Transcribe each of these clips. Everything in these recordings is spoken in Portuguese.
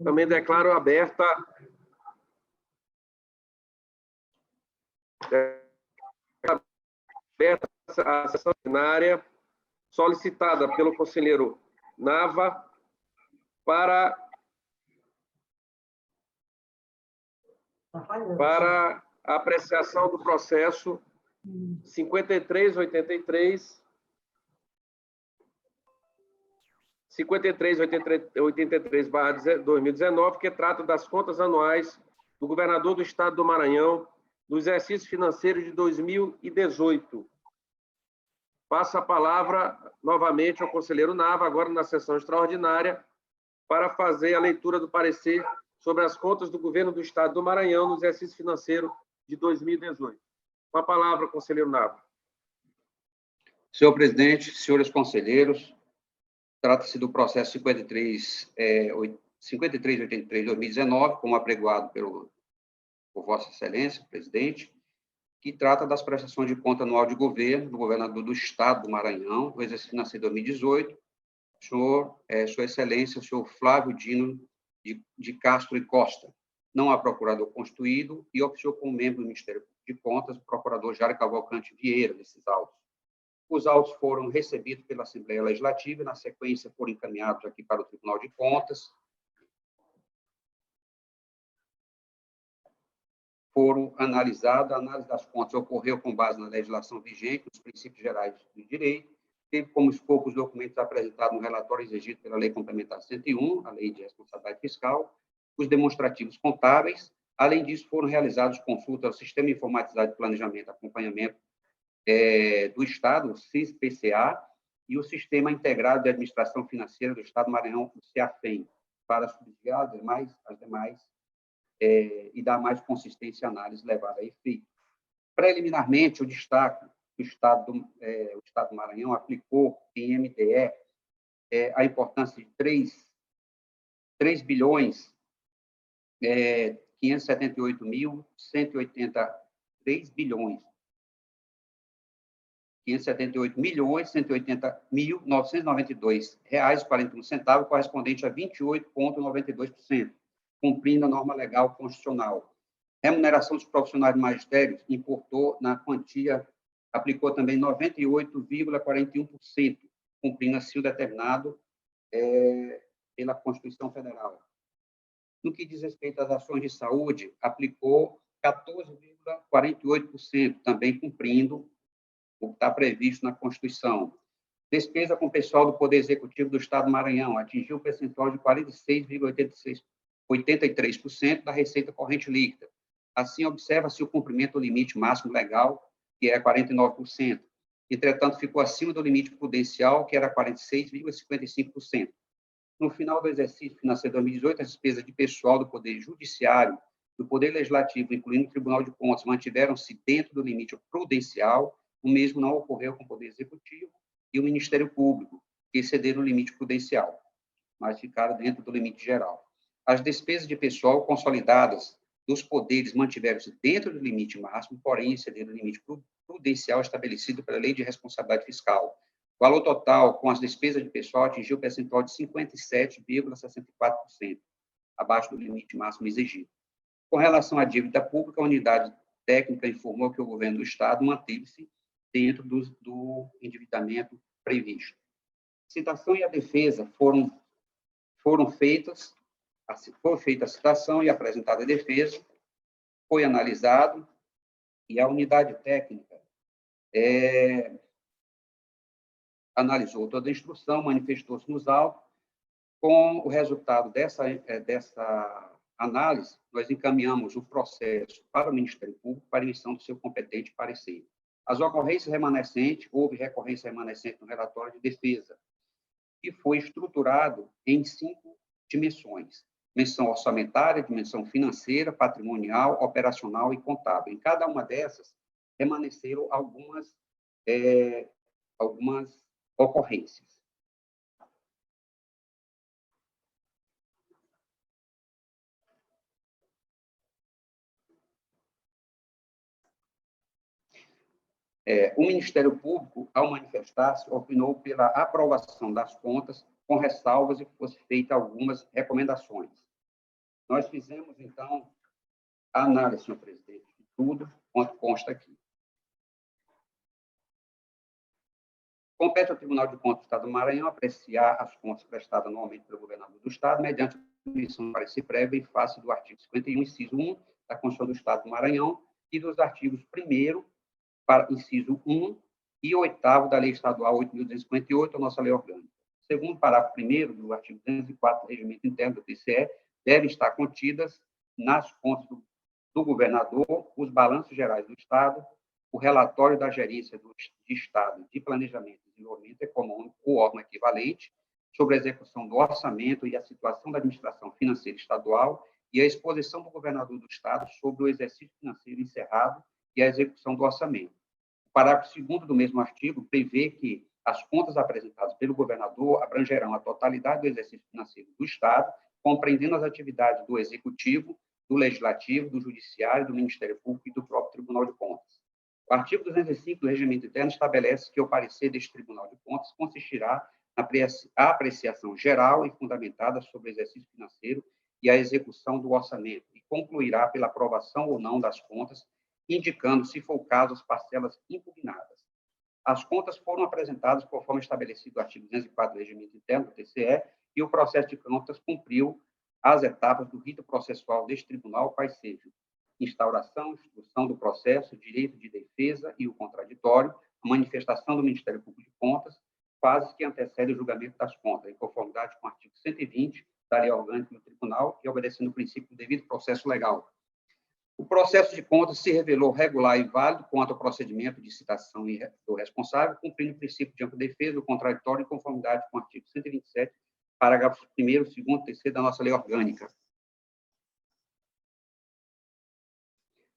Também declaro aberta a sessão ordinária solicitada pelo conselheiro Nava para a apreciação do processo 5383, 5383/2019, que trata das contas anuais do governador do Estado do Maranhão do exercício financeiro de 2018. Passo a palavra novamente ao conselheiro Nava, agora na sessão extraordinária, para fazer a leitura do parecer sobre as contas do governo do Estado do Maranhão no exercício financeiro de 2018. Com a palavra, conselheiro Nava. Senhor presidente, senhores conselheiros, trata-se do processo 5383/2019, como apregoado por Vossa Excelência, presidente, que trata das prestações de conta anual de governo do governador do Estado do Maranhão, do exercício financeiro de 2018, Sua Excelência, o senhor Flávio Dino de Castro e Costa, não há procurador constituído, e oficiou como membro do Ministério de Contas o procurador Jário Cavalcante Vieira, desses autos. Os autos foram recebidos pela Assembleia Legislativa e, na sequência, foram encaminhados aqui para o Tribunal de Contas. Foram analisados, a análise das contas ocorreu com base na legislação vigente, nos princípios gerais do direito, teve como escopo os documentos apresentados no relatório exigido pela Lei Complementar 101, a Lei de Responsabilidade Fiscal, os demonstrativos contábeis. Além disso, foram realizadas consultas ao Sistema Informatizado de Planejamento e Acompanhamento do Estado, o SIS-PCA, e o Sistema Integrado de Administração Financeira do Estado do Maranhão, o CEAFEM, para subsidiar as demais e dar mais consistência à análise levada a efeito. Preliminarmente, eu destaco que o Estado do Maranhão aplicou em MDE a importância de 3 bilhões 578 milhões 180.992 reais e 41 centavos, correspondente a 28,92%, cumprindo a norma legal constitucional. Remuneração dos profissionais de magistério importou na quantia, aplicou também 98,41%, cumprindo assim o determinado pela Constituição Federal. No que diz respeito às ações de saúde, aplicou 14,48%, também cumprindo o que está previsto na Constituição. Despesa com pessoal do Poder Executivo do Estado do Maranhão atingiu o percentual de 46,83% da receita corrente líquida. Assim, observa-se o cumprimento do limite máximo legal, que é 49%. Entretanto, ficou acima do limite prudencial, que era 46,55%. No final do exercício financeiro de 2018, as despesas de pessoal do Poder Judiciário, do Poder Legislativo, incluindo o Tribunal de Contas, mantiveram-se dentro do limite prudencial. O mesmo não ocorreu com o Poder Executivo e o Ministério Público, que excederam o limite prudencial, mas ficaram dentro do limite geral. As despesas de pessoal consolidadas dos poderes mantiveram-se dentro do limite máximo, porém excederam o limite prudencial estabelecido pela Lei de Responsabilidade Fiscal. O valor total com as despesas de pessoal atingiu o percentual de 57,64%, abaixo do limite máximo exigido. Com relação à dívida pública, a unidade técnica informou que o governo do Estado manteve-se dentro do endividamento previsto. A citação e a defesa foi feita a citação e apresentada a defesa, foi analisado, e a unidade técnica analisou toda a instrução, manifestou-se nos autos. Com o resultado dessa análise, nós encaminhamos o processo para o Ministério Público para emissão do seu competente parecer. As ocorrências remanescentes, houve recorrência remanescente no relatório de defesa, que foi estruturado em 5 dimensões: dimensão orçamentária, dimensão financeira, patrimonial, operacional e contábil. Em cada uma dessas, remanesceram algumas ocorrências. O Ministério Público, ao manifestar-se, opinou pela aprovação das contas, com ressalvas e que fosse feita algumas recomendações. Nós fizemos, então, a análise, senhor presidente, de tudo quanto consta aqui. Compete ao Tribunal de Contas do Estado do Maranhão apreciar as contas prestadas anualmente pelo governador do Estado, mediante a emissão de parecer prévio em face do artigo 51, inciso 1, da Constituição do Estado do Maranhão e dos artigos 1º, inciso 1, e 8º da Lei Estadual 8.258, a nossa lei orgânica. Segundo o parágrafo 1º do artigo 204 do Regimento Interno do TCE, devem estar contidas nas contas do governador os balanços gerais do Estado, o relatório da gerência de Estado de Planejamento e Desenvolvimento Econômico, o órgão equivalente, sobre a execução do orçamento e a situação da administração financeira estadual e a exposição do governador do Estado sobre o exercício financeiro encerrado e a execução do orçamento. O parágrafo 2º do mesmo artigo prevê que as contas apresentadas pelo governador abrangerão a totalidade do exercício financeiro do Estado, compreendendo as atividades do Executivo, do Legislativo, do Judiciário, do Ministério Público e do próprio Tribunal de Contas. O artigo 205 do Regimento Interno estabelece que o parecer deste Tribunal de Contas consistirá na apreciação geral e fundamentada sobre o exercício financeiro e a execução do orçamento e concluirá pela aprovação ou não das contas, indicando, se for o caso, as parcelas impugnadas. As contas foram apresentadas conforme estabelecido no artigo 204 do Regimento Interno do TCE e o processo de contas cumpriu as etapas do rito processual deste tribunal, quais sejam instauração, instrução do processo, direito de defesa e o contraditório, a manifestação do Ministério Público de Contas, fases que antecedem o julgamento das contas, em conformidade com o artigo 120 da Lei Orgânica do Tribunal e obedecendo o princípio do devido processo legal. O processo de contas se revelou regular e válido quanto ao procedimento de citação do responsável, cumprindo o princípio de ampla defesa do contraditório em conformidade com o artigo 127, parágrafos 1º, 2º e 3º da nossa Lei Orgânica.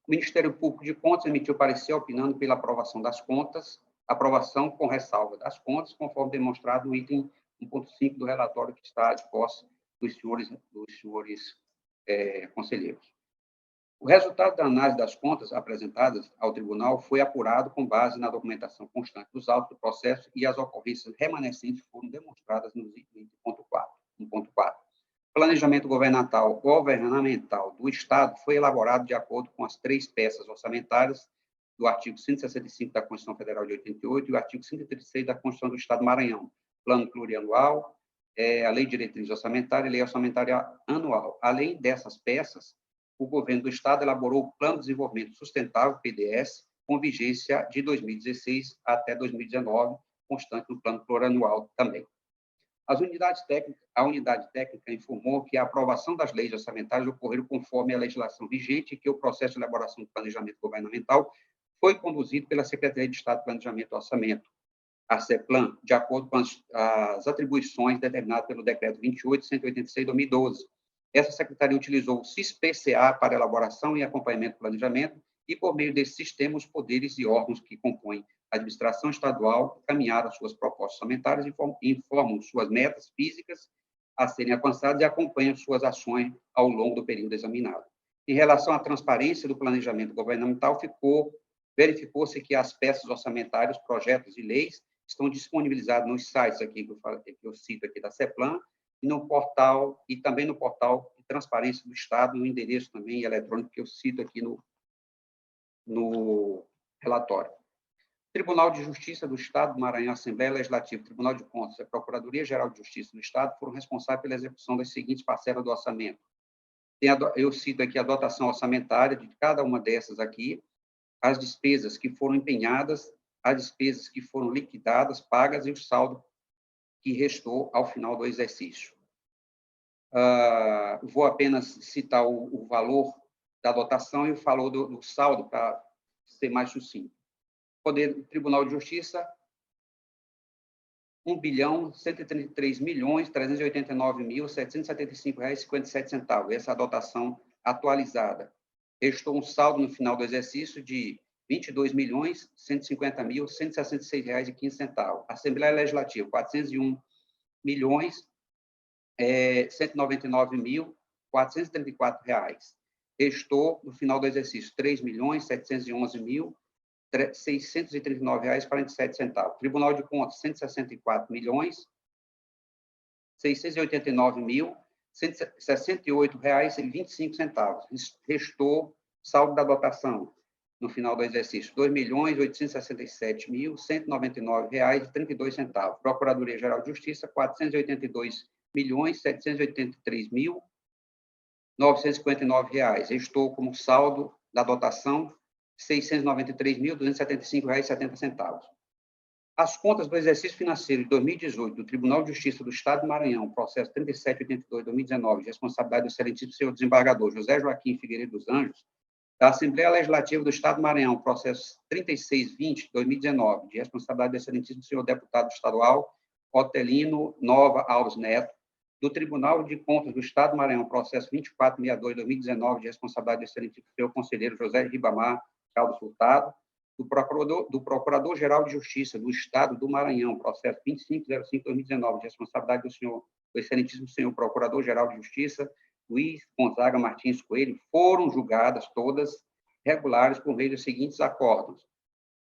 O Ministério Público de Contas emitiu parecer opinando pela aprovação das contas, aprovação com ressalva das contas, conforme demonstrado no item 1.5 do relatório que está de posse dos senhores conselheiros. O resultado da análise das contas apresentadas ao tribunal foi apurado com base na documentação constante dos autos do processo e as ocorrências remanescentes foram demonstradas no item 1.4. O planejamento governamental do Estado foi elaborado de acordo com as 3 peças orçamentárias do artigo 165 da Constituição Federal de 88 e o artigo 136 da Constituição do Estado do Maranhão, Plano Plurianual, a Lei de Diretriz Orçamentária e Lei Orçamentária Anual. Além dessas peças, o governo do Estado elaborou o Plano de Desenvolvimento Sustentável, PDS, com vigência de 2016 até 2019, constante no Plano Plurianual também. A unidade técnica informou que a aprovação das leis orçamentárias ocorreu conforme a legislação vigente e que o processo de elaboração do planejamento governamental foi conduzido pela Secretaria de Estado de Planejamento e Orçamento, a CEPLAN, de acordo com as atribuições determinadas pelo Decreto 28.186 de 2012. Essa secretaria utilizou o CISPCA para elaboração e acompanhamento do planejamento e, por meio desse sistema, os poderes e órgãos que compõem a administração estadual caminharam as suas propostas orçamentárias e informam suas metas físicas a serem alcançadas e acompanham suas ações ao longo do período examinado. Em relação à transparência do planejamento governamental, verificou-se que as peças orçamentárias, projetos e leis estão disponibilizados nos sites aqui que eu cito aqui da CEPLAN e no portal e também no portal de transparência do Estado, no endereço também eletrônico que eu cito aqui no relatório. Tribunal de Justiça do Estado do Maranhão, Assembleia Legislativa, Tribunal de Contas e a Procuradoria-Geral de Justiça do Estado foram responsáveis pela execução das seguintes parcelas do orçamento. Eu cito aqui a dotação orçamentária de cada uma dessas aqui, as despesas que foram empenhadas, as despesas que foram liquidadas, pagas e o saldo que restou ao final do exercício. Vou apenas citar o valor da dotação e o valor do saldo para ser mais sucinto. Tribunal de Justiça, R$ 1.133.389.775,57. Essa é a dotação atualizada. Restou um saldo no final do exercício de R$ 22.150.166,15. Assembleia Legislativa, R$ 401.199.434. Restou, no final do exercício, R$ 3.711.639,47. Tribunal de Contas, R$ 164.689.7 R$ 168,25. Restou saldo da dotação, no final do exercício, R$ 2.867.199,32. Procuradoria-Geral de Justiça, R$ 482.783.959. Restou como saldo da dotação R$ 693.275,70. As contas do exercício financeiro de 2018 do Tribunal de Justiça do Estado do Maranhão, processo 3782/2019, de responsabilidade do excelentíssimo senhor desembargador José Joaquim Figueiredo dos Anjos, da Assembleia Legislativa do Estado do Maranhão, processo 3620/2019, de responsabilidade do excelentíssimo senhor deputado estadual Otelino Nova Alves Neto, do Tribunal de Contas do Estado do Maranhão, processo 2462/2019, de responsabilidade do excelentíssimo senhor conselheiro José Ribamar Caldas Furtado, do Procurador-Geral de Justiça do Estado do Maranhão, processo 2505/2019, de responsabilidade do excelentíssimo senhor Procurador-Geral de Justiça, Luiz Gonzaga Martins Coelho, foram julgadas todas regulares por meio dos seguintes acordos.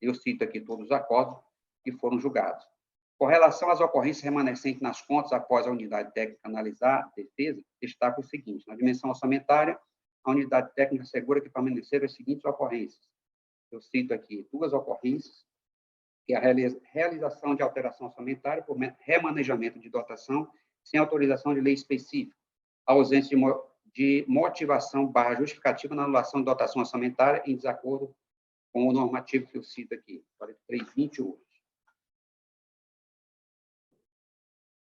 Eu cito aqui todos os acordos que foram julgados. Com relação às ocorrências remanescentes nas contas após a unidade técnica analisar a defesa, destaca o seguinte: na dimensão orçamentária, a unidade técnica assegura que permaneceram as seguintes ocorrências. Eu cito aqui duas ocorrências, que é a realização de alteração orçamentária por remanejamento de dotação sem autorização de lei específica, a ausência de motivação / justificativa na anulação de dotação orçamentária em desacordo com o normativo que eu cito aqui, 4328.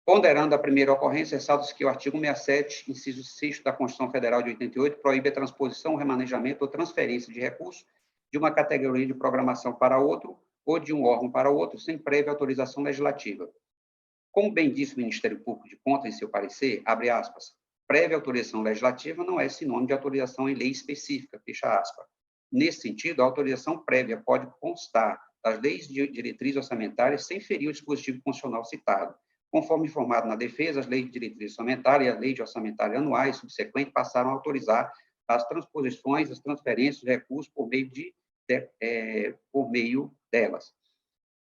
Ponderando a primeira ocorrência, ressalta-se que o artigo 67, inciso 6 da Constituição Federal de 88, proíbe a transposição, remanejamento ou transferência de recursos de uma categoria de programação para outro ou de um órgão para outro, sem prévia autorização legislativa. Como bem disse o Ministério Público de Contas em seu parecer, abre aspas, prévia autorização legislativa não é sinônimo de autorização em lei específica, fecha aspas. Nesse sentido, a autorização prévia pode constar das leis de diretrizes orçamentárias sem ferir o dispositivo constitucional citado. Conforme informado na defesa, as leis de diretrizes orçamentárias e a lei de orçamentária anuais subsequentes passaram a autorizar as transposições, as transferências de recursos por meio delas.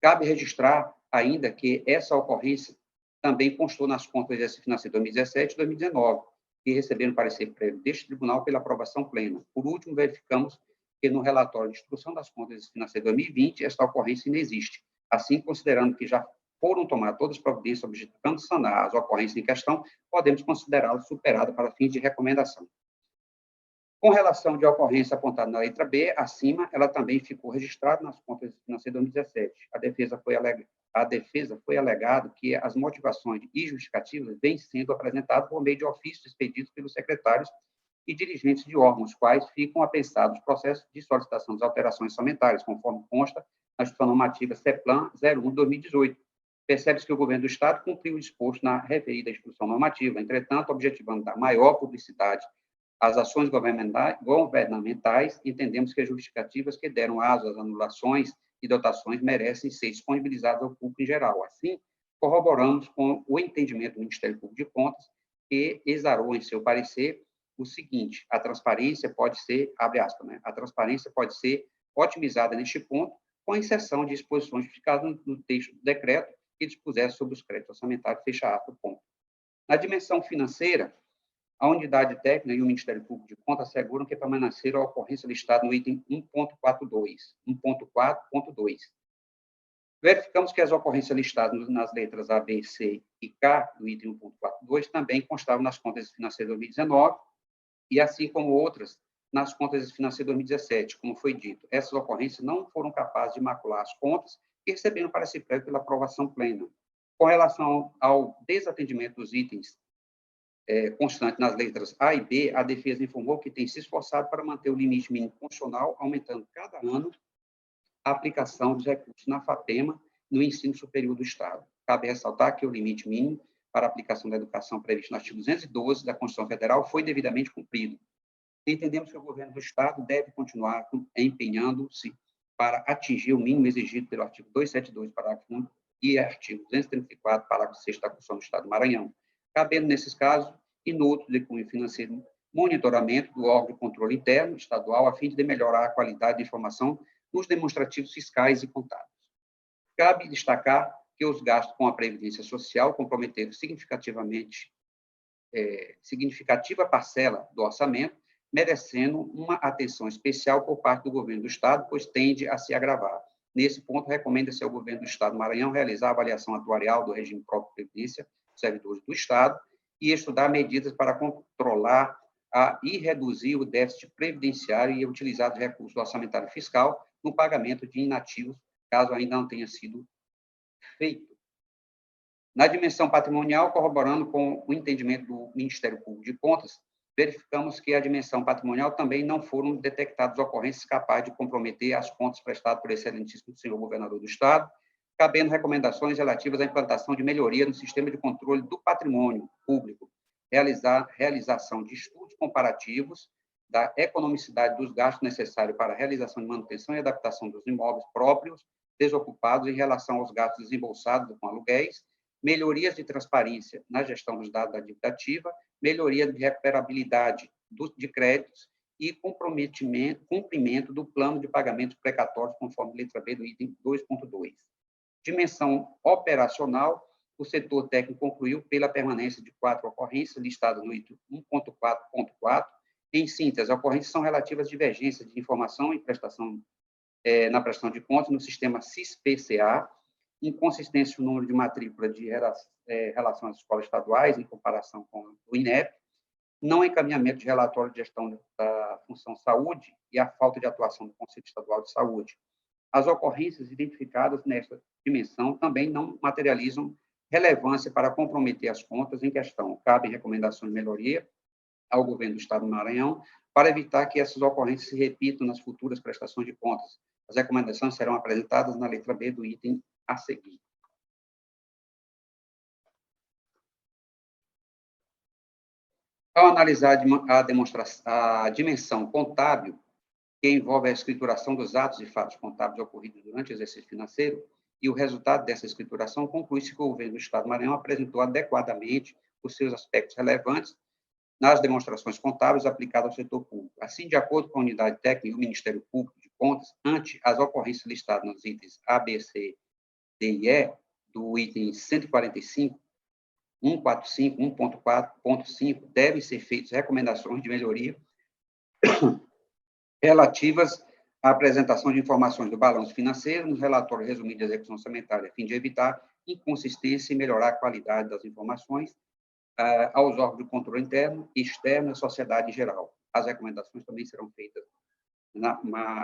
Cabe registrar ainda que essa ocorrência também constou nas contas do exercício financeiro 2017 e 2019, que receberam parecer prévio deste tribunal pela aprovação plena. Por último, verificamos que no relatório de instrução das contas do exercício financeiro 2020, esta ocorrência não existe. Assim, considerando que já foram tomadas todas as providências objetando sanar as ocorrências em questão, podemos considerá-la superada para fins de recomendação. Com relação de ocorrência apontada na letra B, acima, ela também ficou registrada nas contas financeiras de 2017. A defesa foi alegado que as motivações e justificativas vêm sendo apresentadas por meio de ofícios expedidos pelos secretários e dirigentes de órgãos, quais ficam apensados os processos de solicitação das alterações orçamentárias, conforme consta na Instrução Normativa CEPLAN 01/2018. Percebe-se que o governo do Estado cumpriu o disposto na referida Instrução Normativa, entretanto, objetivando dar maior publicidade às ações governamentais, entendemos que as justificativas que deram aso às anulações e dotações merecem ser disponibilizadas ao público em geral. Assim, corroboramos com o entendimento do Ministério Público de Contas, que exarou em seu parecer o seguinte: a transparência pode ser, abre aspas, né, a transparência pode ser otimizada neste ponto, com a inserção de exposições justificadas no texto do decreto que dispusesse sobre os créditos orçamentários, fecha aspas, ponto. Na dimensão financeira, a unidade técnica e o Ministério Público de Contas asseguram que permaneceram a ocorrência listada no item 1.4.2. Verificamos que as ocorrências listadas nas letras A, B, C e K do item 1.4.2 também constavam nas contas financeiras de 2019 e assim como outras nas contas financeiras de 2017, como foi dito. Essas ocorrências não foram capazes de macular as contas e receberam parecer prévio pela aprovação plena. Com relação ao desatendimento dos itens constante nas letras A e B, a defesa informou que tem se esforçado para manter o limite mínimo constitucional, aumentando cada ano a aplicação dos recursos na FAPEMA no ensino superior do Estado. Cabe ressaltar que o limite mínimo para a aplicação da educação previsto no artigo 212 da Constituição Federal foi devidamente cumprido. Entendemos que o governo do Estado deve continuar empenhando-se para atingir o mínimo exigido pelo artigo 272, parágrafo 1 e artigo 234, parágrafo 6 da Constituição do Estado do Maranhão, cabendo, nesses casos, e no outro de cunho financeiro, monitoramento do órgão de controle interno estadual, a fim de melhorar a qualidade de informação nos demonstrativos fiscais e contábeis. Cabe destacar que os gastos com a Previdência Social comprometeram significativamente significativa parcela do orçamento, merecendo uma atenção especial por parte do governo do Estado, pois tende a se agravar. Nesse ponto, recomenda-se ao governo do Estado do Maranhão realizar a avaliação atuarial do regime próprio de previdência dos servidores do Estado e estudar medidas para controlar e reduzir o déficit previdenciário e utilizar os recursos do orçamentário fiscal no pagamento de inativos, caso ainda não tenha sido feito. Na dimensão patrimonial, corroborando com o entendimento do Ministério Público de Contas, verificamos que a dimensão patrimonial também não foram detectadas ocorrências capazes de comprometer as contas prestadas por excelentíssimo senhor governador do Estado, cabendo recomendações relativas à implantação de melhoria no sistema de controle do patrimônio público, realização de estudos comparativos da economicidade dos gastos necessários para a realização de manutenção e adaptação dos imóveis próprios desocupados em relação aos gastos desembolsados com aluguéis, melhorias de transparência na gestão dos dados da dívida ativa, melhoria de recuperabilidade de créditos e cumprimento do plano de pagamentos precatórios, conforme letra B do item 2.2. Dimensão operacional, o setor técnico concluiu pela permanência de 4 ocorrências listadas no item 1.4.4. Em síntese, as ocorrências são relativas a divergências de informação e na prestação de contas no sistema SIS-PCA, inconsistência no número de matrícula de relação às escolas estaduais em comparação com o INEP, não encaminhamento de relatório de gestão da função saúde e a falta de atuação do Conselho Estadual de Saúde. As ocorrências identificadas nesta dimensão também não materializam relevância para comprometer as contas em questão. Cabem recomendações de melhoria ao governo do Estado do Maranhão para evitar que essas ocorrências se repitam nas futuras prestações de contas. As recomendações serão apresentadas na letra B do item a seguir. Ao analisar a dimensão contábil, que envolve a escrituração dos atos e fatos contábeis ocorridos durante o exercício financeiro, e o resultado dessa escrituração, conclui-se que o governo do Estado do Maranhão apresentou adequadamente os seus aspectos relevantes nas demonstrações contábeis aplicadas ao setor público. Assim, de acordo com a unidade técnica e o Ministério Público de Contas, ante as ocorrências listadas nos itens A, B, C, D e E, do item 145, 145, 1.4.5, devem ser feitas recomendações de melhoria relativas à apresentação de informações do balanço financeiro no relatório resumido de execução orçamentária, a fim de evitar inconsistência e melhorar a qualidade das informações aos órgãos de controle interno e externo e à sociedade em geral. As recomendações também serão feitas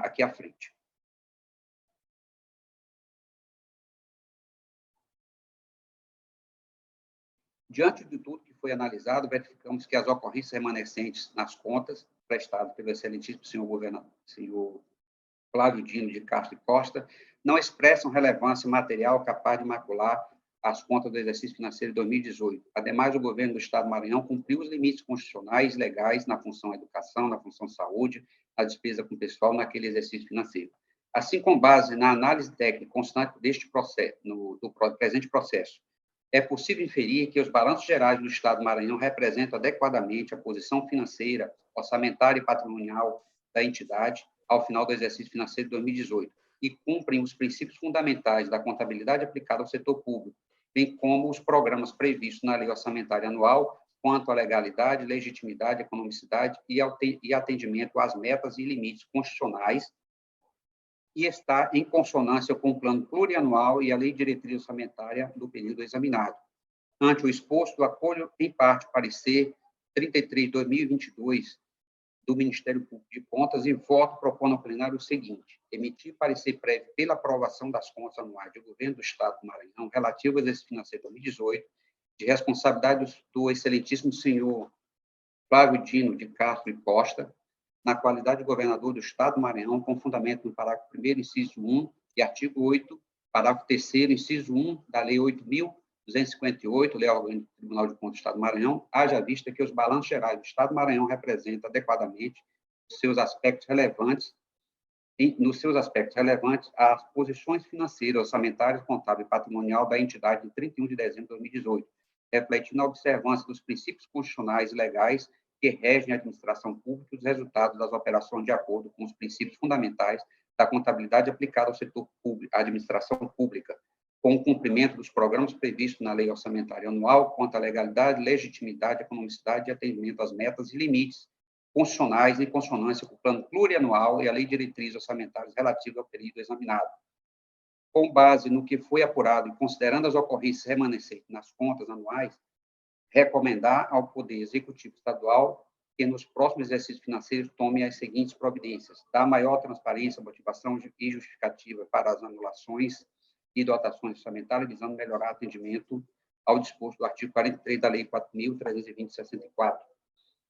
aqui à frente. Diante de tudo que foi analisado, verificamos que as ocorrências remanescentes nas contas prestadas pelo excelentíssimo senhor governador, senhor Flávio Dino de Castro e Costa, não expressam relevância material capaz de macular as contas do exercício financeiro de 2018. Ademais, o governo do Estado do Maranhão cumpriu os limites constitucionais e legais na função educação, na função saúde, na despesa com pessoal naquele exercício financeiro. Assim, com base na análise técnica constante deste processo, do presente processo, é possível inferir que os balanços gerais do Estado do Maranhão representam adequadamente a posição financeira, orçamentária e patrimonial da entidade ao final do exercício financeiro de 2018 e cumprem os princípios fundamentais da contabilidade aplicada ao setor público, bem como os programas previstos na Lei Orçamentária Anual quanto à legalidade, legitimidade, economicidade e atendimento às metas e limites constitucionais, e está em consonância com o plano plurianual e a lei de diretriz orçamentária do período examinado. Ante o exposto, acolho em parte o parecer 33/2022 do Ministério Público de Contas e voto propondo ao plenário o seguinte: emitir parecer prévio pela aprovação das contas anuais do governo do Estado do Maranhão relativo ao exercício financeiro 2018, de responsabilidade do excelentíssimo senhor Flávio Dino de Castro e Costa, na qualidade de governador do Estado do Maranhão, com fundamento no parágrafo 1º, inciso 1, e artigo 8, parágrafo 3º, inciso 1, da Lei 8.258, Lei Orgânica do Tribunal de Contas do Estado do Maranhão, haja vista que os balanços gerais do Estado do Maranhão representam adequadamente nos seus aspectos relevantes as posições financeiras, orçamentárias, contábil e patrimonial da entidade de 31 de dezembro de 2018, refletindo a observância dos princípios constitucionais e legais que regem a administração pública e os resultados das operações de acordo com os princípios fundamentais da contabilidade aplicada ao setor público, à administração pública, com o cumprimento dos programas previstos na Lei Orçamentária Anual quanto à legalidade, legitimidade, economicidade e atendimento às metas e limites funcionais em consonância com o Plano Plurianual e a Lei de Diretrizes Orçamentárias relativa ao período examinado. Com base no que foi apurado e considerando as ocorrências remanescentes nas contas anuais, recomendar ao Poder Executivo Estadual que nos próximos exercícios financeiros tome as seguintes providências: dar maior transparência, motivação e justificativa para as anulações e dotações orçamentárias, visando melhorar o atendimento ao disposto do artigo 43 da Lei 4.320/64.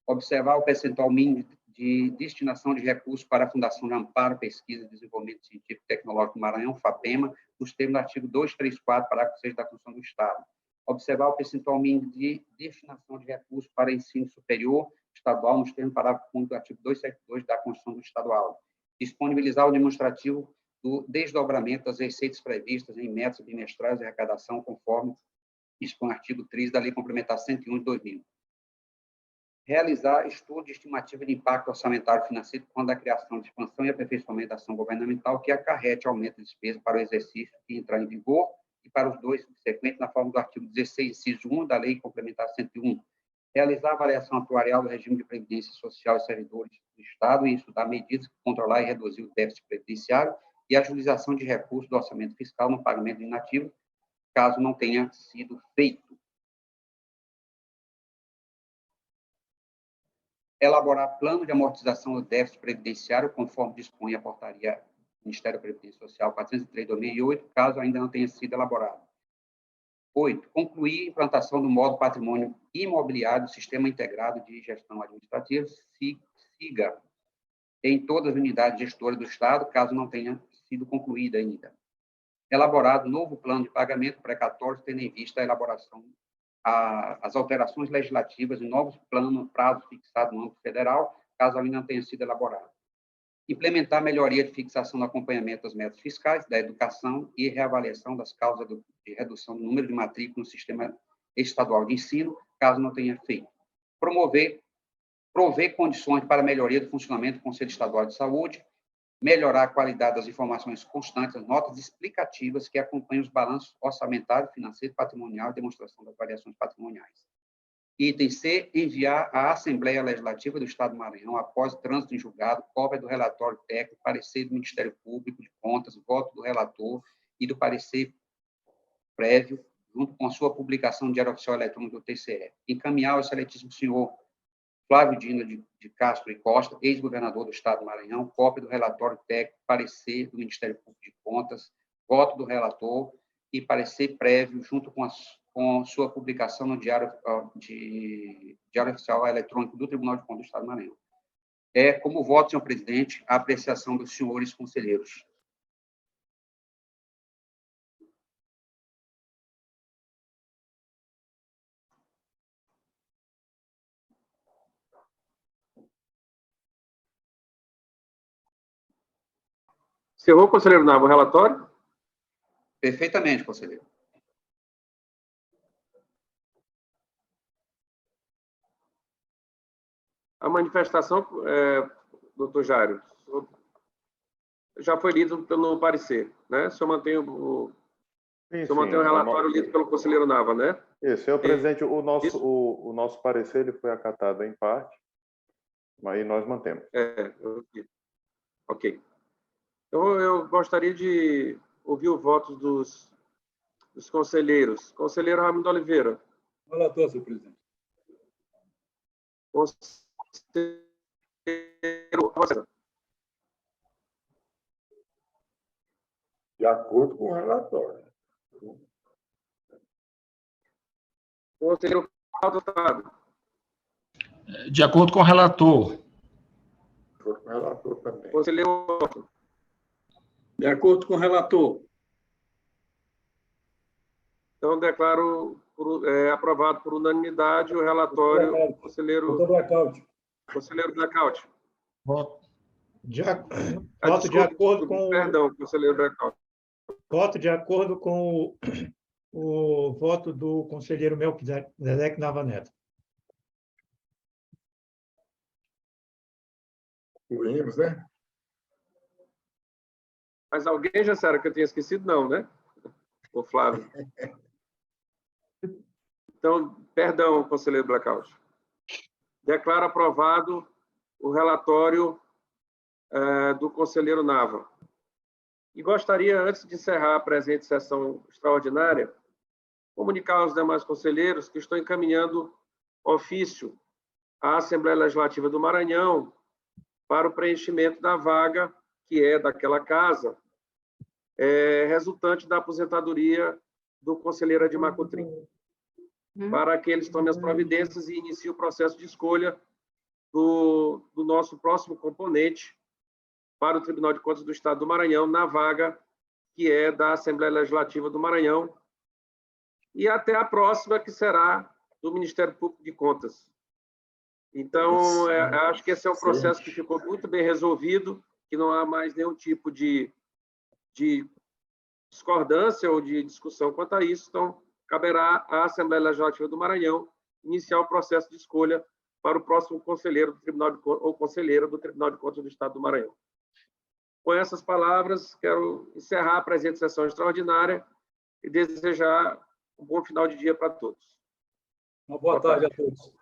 Observar o percentual mínimo de destinação de recursos para a Fundação de Amparo, Pesquisa e Desenvolvimento Científico e Tecnológico do Maranhão, FAPEMA, nos termos do artigo 234, parágrafo 6 da Constituição do Estado. Observar o percentual mínimo de destinação de recursos para ensino superior estadual, nos termos do parágrafo 1 do artigo 272 da Constituição do Estadual. Disponibilizar o demonstrativo do desdobramento das receitas previstas em metas bimestrais de arrecadação, conforme dispõe o artigo 3 da Lei Complementar 101 de 2000. Realizar estudo de estimativa de impacto orçamentário financeiro quando a criação, de expansão e aperfeiçoamento da ação governamental que acarrete aumento de despesa para o exercício que entrar em vigor e para os dois subsequentes, na forma do artigo 16, inciso 1 da Lei Complementar 101. Realizar a avaliação atuarial do regime de previdência social e servidores do Estado e estudar medidas que controlar e reduzir o déficit previdenciário e a agilização de recursos do orçamento fiscal no pagamento de inativos, caso não tenha sido feito. Elaborar plano de amortização do déficit previdenciário, conforme dispõe a portaria do Ministério da Previdência Social 403/2008, caso ainda não tenha sido elaborado. 8. Concluir a implantação do módulo patrimônio imobiliário do Sistema Integrado de Gestão Administrativa, SIGA, em todas as unidades gestoras do Estado, caso não tenha sido concluída ainda. Elaborado novo plano de pagamento precatório, tendo em vista a elaboração as alterações legislativas e novos prazos fixados no âmbito federal, caso ainda não tenha sido elaborado. Implementar melhoria de fixação do acompanhamento das metas fiscais, da educação e reavaliação das causas de redução do número de matrículas no sistema estadual de ensino, caso não tenha feito. Prover condições para melhoria do funcionamento do Conselho Estadual de Saúde, melhorar a qualidade das informações constantes, as notas explicativas que acompanham os balanços orçamentário, financeiro, patrimonial e demonstração das variações patrimoniais. Item C, enviar à Assembleia Legislativa do Estado do Maranhão, após trânsito em julgado, cópia do relatório técnico, parecer do Ministério Público de Contas, voto do relator e do parecer prévio, junto com a sua publicação no Diário Oficial Eletrônico do TCE. Encaminhar ao excelentíssimo senhor Flávio Dino de Castro e Costa, ex-governador do Estado do Maranhão, cópia do relatório técnico, parecer do Ministério Público de Contas, voto do relator e parecer prévio, junto com sua publicação no Diário Oficial Eletrônico do Tribunal de Contas do Estado do Maranhão. Como voto, senhor presidente, a apreciação dos senhores conselheiros. Encerrou, conselheiro Nava, o relatório? Perfeitamente, conselheiro. A manifestação, doutor Jairo, já foi lido no parecer, né? O senhor mantém o relatório lido pelo conselheiro Nava, né? Isso, senhor presidente, o nosso parecer ele foi acatado em parte, mas nós mantemos. Ok. Então, eu gostaria de ouvir o voto dos conselheiros. Conselheiro Raimundo Oliveira. Relator, senhor presidente. Conselheiro Rosa. De acordo com o relatório. Conselheiro Cláudio Otávio. De acordo com o relator. De acordo com o relator também. Conselheiro Otto. De acordo com o relator. Então, declaro aprovado por unanimidade o relatório do conselheiro Blackout. Voto de acordo com Perdão, conselheiro Blackout. Voto de acordo com o voto do conselheiro Melquisedeque Nava Neto. Concluímos, né? Mas alguém já será que eu tinha esquecido? Não, né? ô Flávio. Então, perdão, conselheiro Blackout. Declaro aprovado o relatório do conselheiro Nava. E gostaria, antes de encerrar a presente sessão extraordinária, comunicar aos demais conselheiros que estou encaminhando ofício à Assembleia Legislativa do Maranhão para o preenchimento da vaga que é daquela casa, resultante da aposentadoria do conselheiro Admar Cotrim, para que eles tomem as providências e iniciem o processo de escolha do nosso próximo componente para o Tribunal de Contas do Estado do Maranhão, na vaga que é da Assembleia Legislativa do Maranhão, e até a próxima, que será do Ministério Público de Contas. Então, acho que esse é um processo que ficou muito bem resolvido, que não há mais nenhum tipo de discordância ou de discussão quanto a isso. Então, caberá à Assembleia Legislativa do Maranhão iniciar o processo de escolha para o próximo conselheiro do Tribunal de Contas, ou conselheira do Tribunal de Contas do Estado do Maranhão. Com essas palavras, quero encerrar a presente sessão extraordinária e desejar um bom final de dia para todos. Uma boa tarde a todos.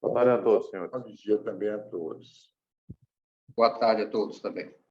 Boa tarde a todos, senhores. Bom dia também a todos. Boa tarde a todos também.